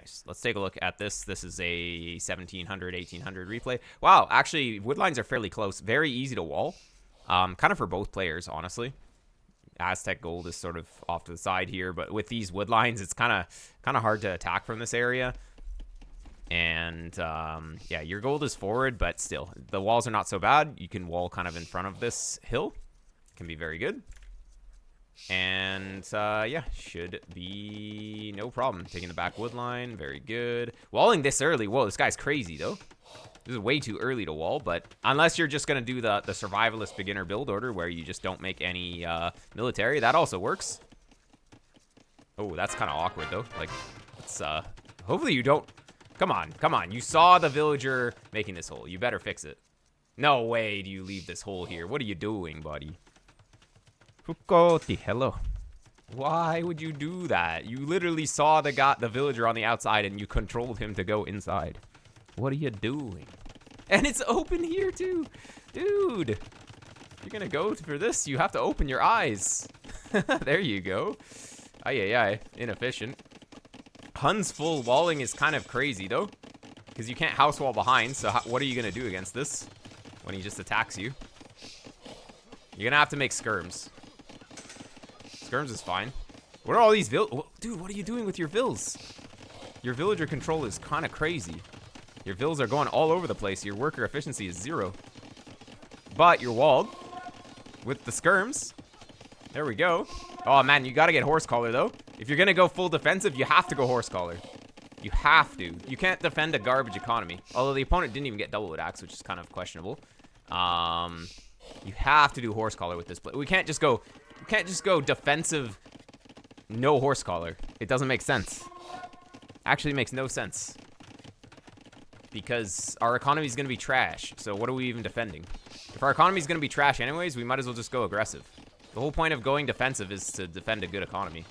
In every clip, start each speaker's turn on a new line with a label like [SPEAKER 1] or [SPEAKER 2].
[SPEAKER 1] Nice. Let's take a look at this. This is a 1700, 1800 replay. Wow, actually, wood lines are fairly close. Very easy to wall. Kind of for both players, honestly. Aztec gold is sort of off to the side here, but with these wood lines, it's kind of hard to attack from this area. And yeah, your gold is forward, but still, the walls are not so bad. You can wall kind of in front of this hill. Can be very good. And yeah, should be no problem. Taking the back wood line, very good. Walling this early, whoa, this guy's crazy though. This is way too early to wall, but unless you're just going to do the survivalist beginner build order where you just don't make any military, that also works. Oh, that's kind of awkward though. Like, it's hopefully you don't. Come on. You saw the villager making this hole. You better fix it. No way do you leave this hole here. What are you doing, buddy? Fukoti, hello. Why would you do that? You literally saw the villager on the outside and you controlled him to go inside. What are you doing? And it's open here too. Dude, if you're gonna go for this, you have to open your eyes. There you go. Ay, inefficient. Huns full walling is kind of crazy though, because you can't house wall behind, so what are you gonna do against this when he just attacks you? You're gonna have to make skirms. Skirms is fine. What are all these dude, what are you doing with your vills? Your villager control is kind of crazy. Your vills are going all over the place. Your worker efficiency is 0. But you're walled with the skirms. There we go. Oh man, you gotta get horse collar though. If you're gonna go full defensive, you have to go horse collar. You have to. You can't defend a garbage economy. Although the opponent didn't even get double attacks, which is kind of questionable. You have to do horse collar with this play. We can't just go defensive, no horse collar. It doesn't make sense. Actually makes no sense. Because our economy is going to be trash. So what are we even defending? If our economy is going to be trash anyways, we might as well just go aggressive. The whole point of going defensive is to defend a good economy.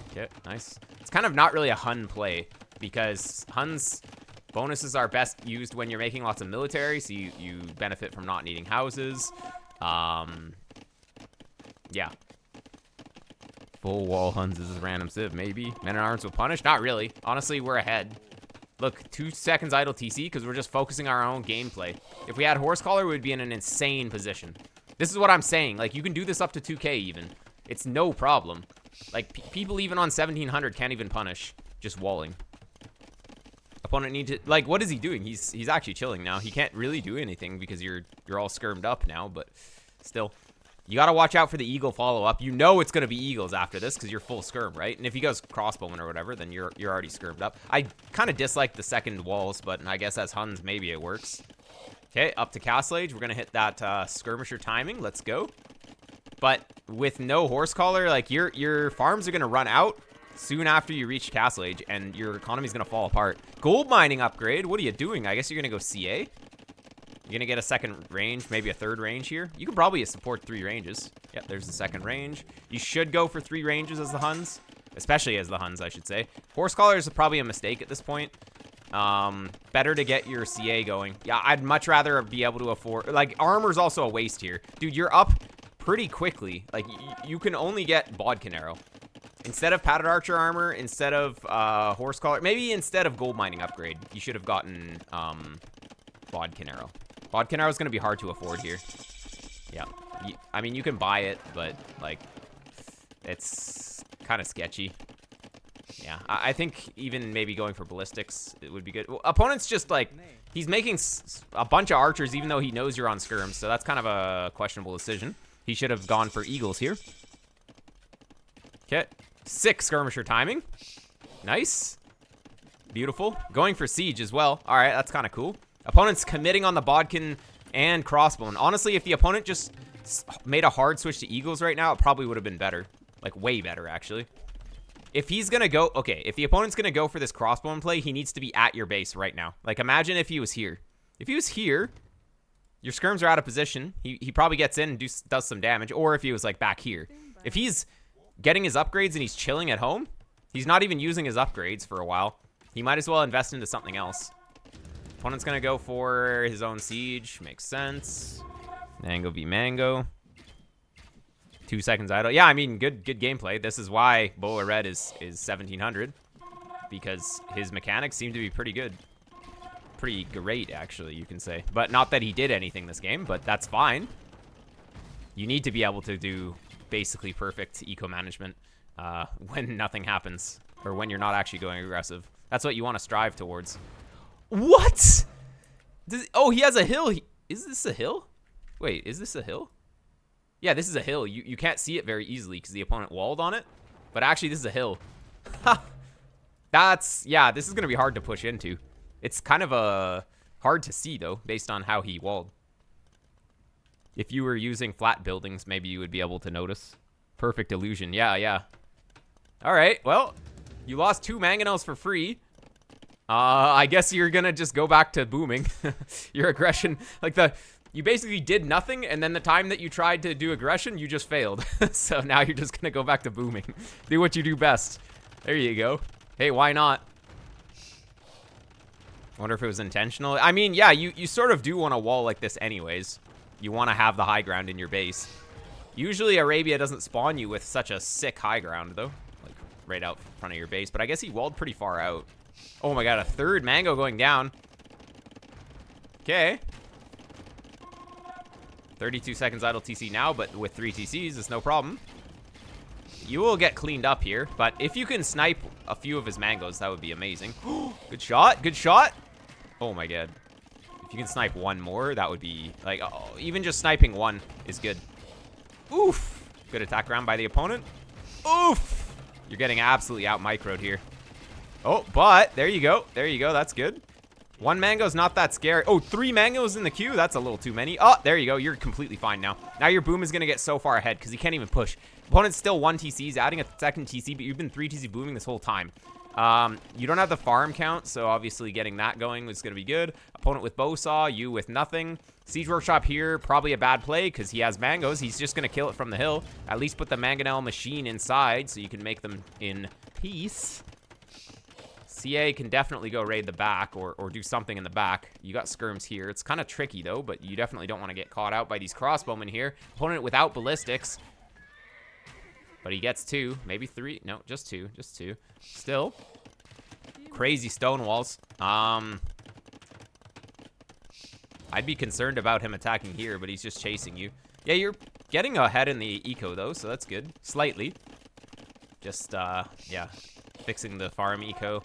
[SPEAKER 1] Okay, nice. It's kind of not really a Hun play because Huns bonuses are best used when you're making lots of military, so you benefit from not needing houses. Yeah. Full wall Huns is a random civ, maybe. Men at arms will punish? Not really. Honestly, we're ahead. Look, 2 seconds idle TC because we're just focusing our own gameplay. If we had horse collar, we would be in an insane position. This is what I'm saying. Like, you can do this up to 2K even. It's no problem. Like, people even on 1700 can't even punish just walling. Opponent need to, like, what is he doing? He's actually chilling now. He can't really do anything because you're all skirmed up now, but still. You gotta watch out for the eagle follow-up. You know it's gonna be eagles after this because you're full skirm, right? And if he goes crossbowman or whatever, then you're already skirmed up. I kind of dislike the second walls, but I guess as Huns, maybe it works. Okay, up to Castle Age. We're gonna hit that skirmisher timing. Let's go. But with no horse collar, like your farms are gonna run out soon after you reach Castle Age, and your economy's gonna fall apart. Gold mining upgrade. What are you doing? I guess you're gonna go CA. You're gonna get a second range, maybe a third range here. You can probably support 3 ranges. Yep, there's the second range. You should go for 3 ranges as the Huns, especially as the Huns, I should say. Horse collar is probably a mistake at this point. Better to get your CA going. Yeah, I'd much rather be able to afford, like, armor's also a waste here. Dude, you're up pretty quickly. Like, you can only get bodkin arrow. Instead of padded archer armor, instead of horse collar, maybe instead of gold mining upgrade, you should have gotten bodkin arrow. Bodkin arrow is going to be hard to afford here. Yeah. I mean, you can buy it, but, like, it's kind of sketchy. Yeah. I think even maybe going for ballistics, it would be good. Well, opponent's just, like, he's making a bunch of archers even though he knows you're on skirms, so that's kind of a questionable decision. He should have gone for eagles here. Okay. 6 skirmisher timing. Nice. Beautiful. Going for siege as well. All right, that's kind of cool. Opponent's committing on the bodkin and crossbone. Honestly, if the opponent just made a hard switch to eagles right now, it probably would have been better. Like, way better, actually. If he's going to go... Okay, if the opponent's going to go for this crossbone play, he needs to be at your base right now. Like, imagine if he was here. If he was here, your skirms are out of position. He probably gets in and does some damage. Or if he was, like, back here. If he's getting his upgrades and he's chilling at home, he's not even using his upgrades for a while. He might as well invest into something else. Opponent's going to go for his own siege. Makes sense. Mango v. Mango. 2 seconds idle. Yeah, I mean, good gameplay. This is why Boa Red is 1700, because his mechanics seem to be pretty good. Pretty great, actually, you can say. But not that he did anything this game, but that's fine. You need to be able to do basically perfect eco management when nothing happens, or when you're not actually going aggressive. That's what you want to strive towards. What? Oh, he has a hill. Is this a hill? Wait, is this a hill? Yeah, this is a hill. You can't see it very easily because the opponent walled on it. But actually, this is a hill. Yeah, this is going to be hard to push into. It's kind of hard to see, though, based on how he walled. If you were using flat buildings, maybe you would be able to notice. Perfect illusion. Yeah. All right, well, you lost 2 mangonels for free. I guess you're going to just go back to booming. Your aggression, you basically did nothing, and then the time that you tried to do aggression, you just failed. So now you're just going to go back to booming. Do what you do best. There you go. Hey, why not? Wonder if it was intentional. I mean, yeah, you sort of do want a wall like this anyways. You want to have the high ground in your base. Usually Arabia doesn't spawn you with such a sick high ground, though. Like, right out in front of your base. But I guess he walled pretty far out. Oh my god, a 3rd mango going down. Okay. 32 seconds idle TC now, but with 3 TCs, it's no problem. You will get cleaned up here, but if you can snipe a few of his mangoes, that would be amazing. Good shot, good shot. Oh my god. If you can snipe 1 more, that would be, like, oh, even just sniping 1 is good. Oof. Good attack round by the opponent. Oof. You're getting absolutely out-microed here. Oh, but there you go. There you go. That's good. 1 mango's not that scary. Oh, 3 mangoes in the queue? That's a little too many. Oh, there you go. You're completely fine now. Now your boom is going to get so far ahead because he can't even push. Opponent's still 1 TC. He's adding a 2nd TC, but you've been 3 TC booming this whole time. You don't have the farm count, so obviously getting that going is going to be good. Opponent with Bowsaw, you with nothing. Siege Workshop here, probably a bad play because he has mangoes. He's just going to kill it from the hill. At least put the mangonel machine inside so you can make them in peace. CA can definitely go raid the back or do something in the back. You got skirms here. It's kind of tricky, though, but you definitely don't want to get caught out by these crossbowmen here. Opponent without ballistics. But he gets 2, maybe 3. No, just 2, just 2. Still, crazy stone walls. I'd be concerned about him attacking here, but he's just chasing you. Yeah, you're getting ahead in the eco, though, so that's good. Slightly. Just, yeah, fixing the farm eco.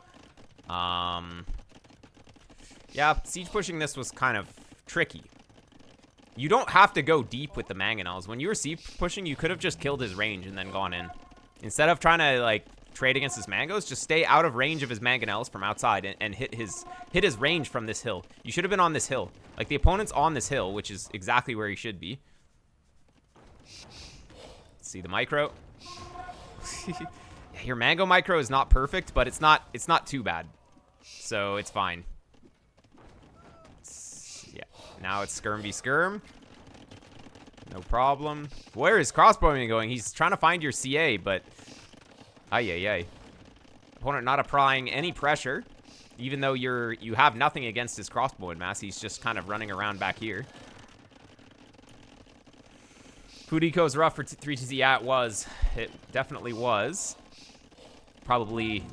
[SPEAKER 1] Yeah, siege pushing this was kind of tricky. You don't have to go deep with the mangonels. When you were siege pushing, you could have just killed his range and then gone in. Instead of trying to, like, trade against his mangoes, just stay out of range of his mangonels from outside and hit his range from this hill. You should have been on this hill. Like, the opponent's on this hill, which is exactly where he should be. See the micro. Your mango micro is not perfect, but it's not too bad. So it's fine. Yeah. Now it's skirm v skirm. No problem. Where is crossbowing going? He's trying to find your CA, but ay. Opponent not applying any pressure, even though you have nothing against his crossbowman mass. He's just kind of running around back here. Food eco is rough for 3TZ. Yeah, it was. It definitely was. Probably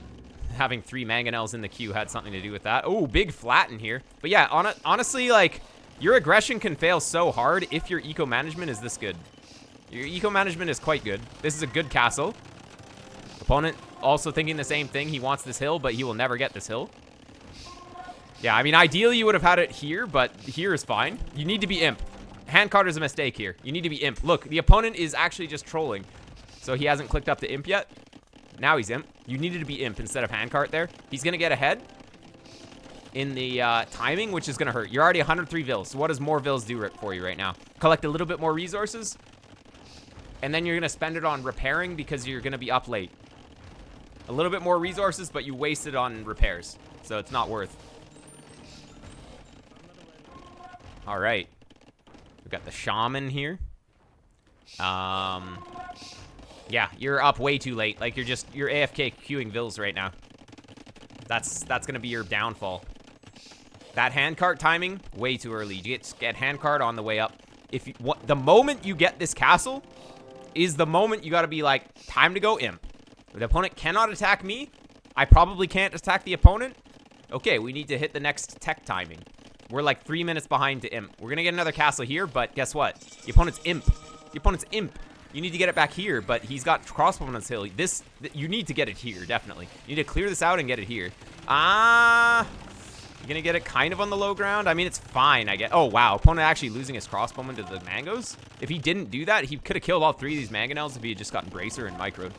[SPEAKER 1] having 3 mangonels in the queue had something to do with that. Oh, big flat in here. But yeah, honestly, like, your aggression can fail so hard if your eco management is this good. Your eco management is quite good. This is a good castle. Opponent also thinking the same thing. He wants this hill, but he will never get this hill. Yeah, I mean, ideally you would have had it here, but here is fine. You need to be imp. Handcart is a mistake here. You need to be imp. Look, the opponent is actually just trolling. So he hasn't clicked up the imp yet. Now he's imp. You needed to be imp instead of handcart there. He's going to get ahead in the timing, which is going to hurt. You're already 103 vills. So what does more vills do for you right now? Collect a little bit more resources. And then you're going to spend it on repairing because you're going to be up late. A little bit more resources, but you wasted on repairs. So it's not worth. All right. We've got the shaman here. Yeah, you're up way too late. Like, you're AFK queuing vills right now. That's gonna be your downfall. That handcart timing, way too early. You get handcart on the way up. The moment you get this castle, is the moment you got to be like, time to go imp. The opponent cannot attack me. I probably can't attack the opponent. Okay, we need to hit the next tech timing. We're like 3 minutes behind to imp. We're going to get another castle here, but guess what? The opponent's imp. The opponent's imp. You need to get it back here, but he's got crossbow on his hill. You need to get it here, definitely. You need to clear this out and get it here. You're gonna get it kind of on the low ground. I mean, it's fine, I guess. Oh, wow. Opponent actually losing his crossbowman to the mangoes. If he didn't do that, he could have killed all 3 of these mangonels if he had just gotten bracer and microed.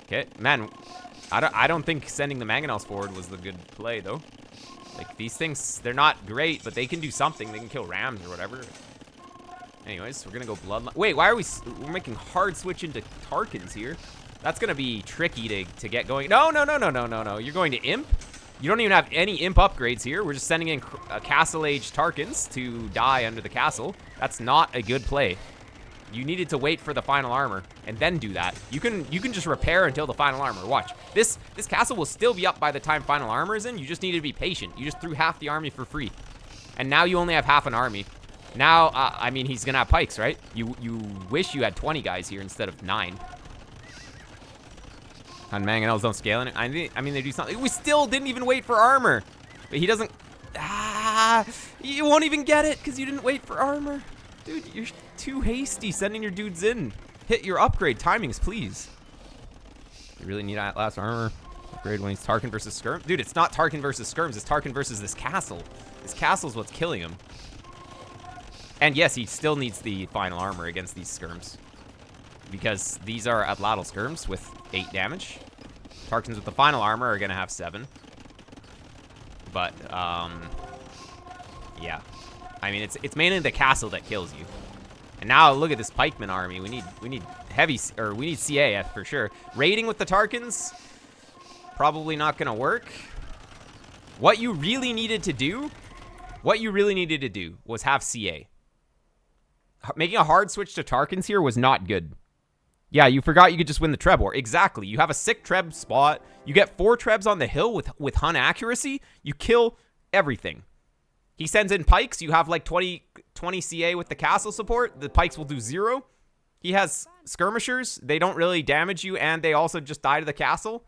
[SPEAKER 1] Okay, man. I don't think sending the mangonels forward was the good play, though. Like, these things, they're not great, but they can do something. They can kill rams or whatever. Anyways, we're gonna go bloodline. Wait, why are we're making hard switch into Tarkans here? That's gonna be tricky to get going. No. You're going to imp? You don't even have any imp upgrades here. We're just sending in castle age Tarkans to die under the castle. That's not a good play. You needed to wait for the final armor and then do that. You can just repair until the final armor. Watch. This castle will still be up by the time final armor is in. You just need to be patient. You just threw half the army for free. And now you only have half an army. Now, I mean, he's gonna have pikes, right? You wish you had 20 guys here instead of 9. And mangonels don't scale in it. I mean, they do something. We still didn't even wait for armor. But he doesn't... you won't even get it because you didn't wait for armor. Dude, you're too hasty sending your dudes in. Hit your upgrade timings, please. You really need Atlas armor. Upgrade when he's Tarkin versus Skirms. Dude, it's not Tarkin versus Skirms. It's Tarkin versus this castle. This castle's what's killing him. And yes, he still needs the final armor against these Skirms. Because these are Atlatl Skirms with 8 damage. Tarkans with the final armor are going to have 7. But, yeah. I mean, it's mainly the castle that kills you. And now look at this pikeman army. We need heavy, or we need CA for sure. Raiding with the Tarkans, probably not going to work. What you really needed to do was have CA. Making a hard switch to Tarkans here was not good. Yeah, you forgot you could just win the Treb War. Exactly. You have a sick Treb spot. You get 4 Trebs on the hill with Hun accuracy. You kill everything. He sends in pikes. You have like 20 CA with the castle support. The pikes will do 0. He has skirmishers. They don't really damage you, and they also just die to the castle.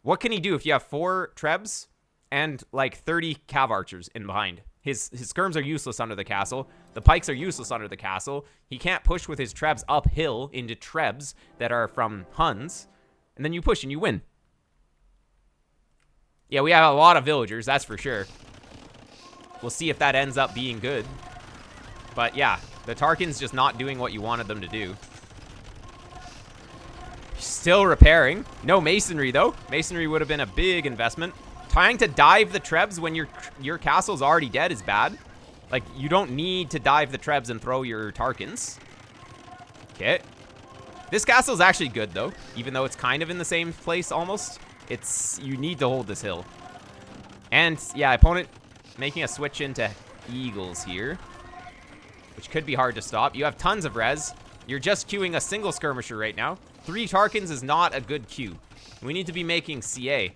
[SPEAKER 1] What can he do if you have 4 Trebs and like 30 Cav archers in behind? His skirms are useless under the castle. The pikes are useless under the castle. He can't push with his Trebs uphill into Trebs that are from Huns. And then you push and you win. Yeah, we have a lot of villagers, that's for sure. We'll see if that ends up being good. But yeah, the Tarkans just not doing what you wanted them to do. Still repairing. No masonry, though. Masonry would have been a big investment. Trying to dive the Trebs when your castle's already dead is bad. Like, you don't need to dive the Trebs and throw your Tarkans. Okay. This castle's actually good, though. Even though it's kind of in the same place, almost. You need to hold this hill. And, yeah, opponent making a switch into Eagles here. Which could be hard to stop. You have tons of res. You're just queuing a single skirmisher right now. 3 Tarkans is not a good queue. We need to be making CA.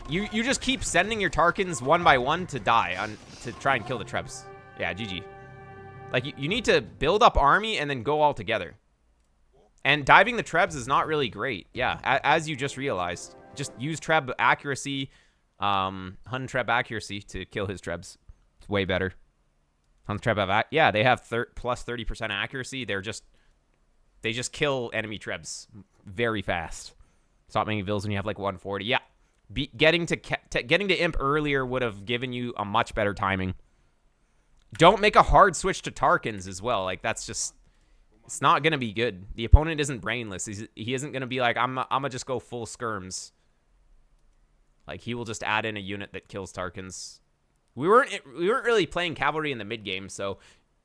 [SPEAKER 1] You just keep sending your Tarkans one by one to die to try and kill the Trebs. Yeah, GG. Like, you need to build up army and then go all together. And diving the Trebs is not really great. Yeah, as you just realized. Just use Treb accuracy, Hun Treb accuracy to kill his Trebs. It's way better. Hun Treb have, yeah, they have plus 30% accuracy. They just kill enemy Trebs very fast. Stop making vills when you have like 140. Yeah. Getting to imp earlier would have given you a much better timing. Don't make a hard switch to Tarkans as well. Like, that's just... It's not going to be good. The opponent isn't brainless. He isn't going to be like, I'm going to just go full skirms. Like, he will just add in a unit that kills Tarkans. We weren't really playing cavalry in the mid game, so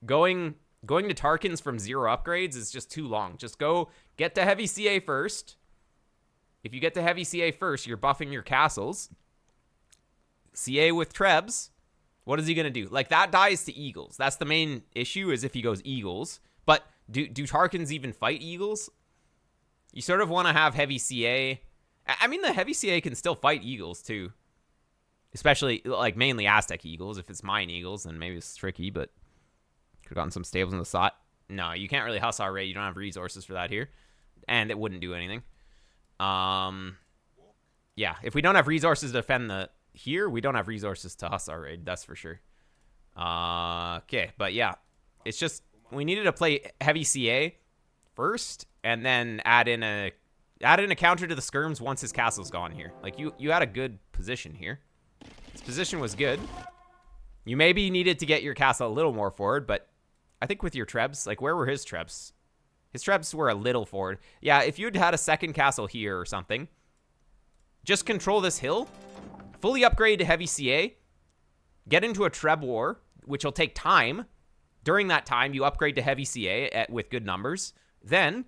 [SPEAKER 1] going to Tarkans from 0 upgrades is just too long. Just get to heavy CA first. If you get to heavy CA first, you're buffing your castles. CA with Trebs. What is he going to do? Like, that dies to Eagles. That's the main issue, is if he goes Eagles. But do Tarkans even fight Eagles? You sort of want to have heavy CA. I mean, the heavy CA can still fight Eagles, too. Especially, like, mainly Aztec Eagles. If it's mine Eagles, then maybe it's tricky, but could have gotten some stables in the slot. No, you can't really Hussar raid. You don't have resources for that here. And it wouldn't do anything. Yeah, if we don't have resources to defend the here, we don't have resources to Hussar raid. That's for sure. Okay, but yeah. It's just, we needed to play heavy CA first, and then add in a counter to the skirms once his castle's gone here. Like, you had a good position here. His position was good. You maybe needed to get your castle a little more forward, but I think with your trebs, like, where were his trebs? His trebs were a little forward. Yeah, if you'd had a second castle here or something, just control this hill, fully upgrade to heavy CA, get into a treb war, which will take time. During that time, you upgrade to heavy CA with good numbers. Then,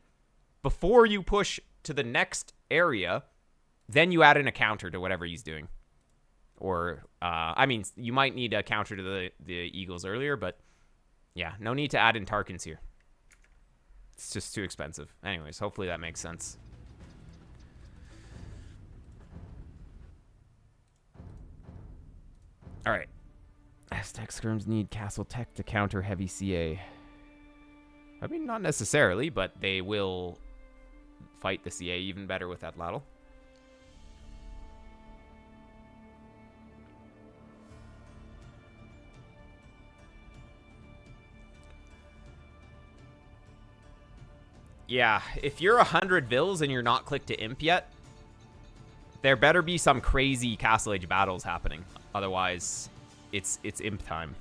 [SPEAKER 1] before you push to the next area, then you add in a counter to whatever he's doing. Or, I mean, you might need a counter to the Eagles earlier, but yeah, no need to add in Tarkins here. It's just too expensive. Anyways, hopefully that makes sense. All right. Aztec skirms need castle tech to counter heavy CA. I mean, not necessarily, but they will fight the CA even better with that ladle. Yeah, if you're 100 vills and you're not clicked to imp yet, there better be some crazy Castle Age battles happening. Otherwise, it's imp time.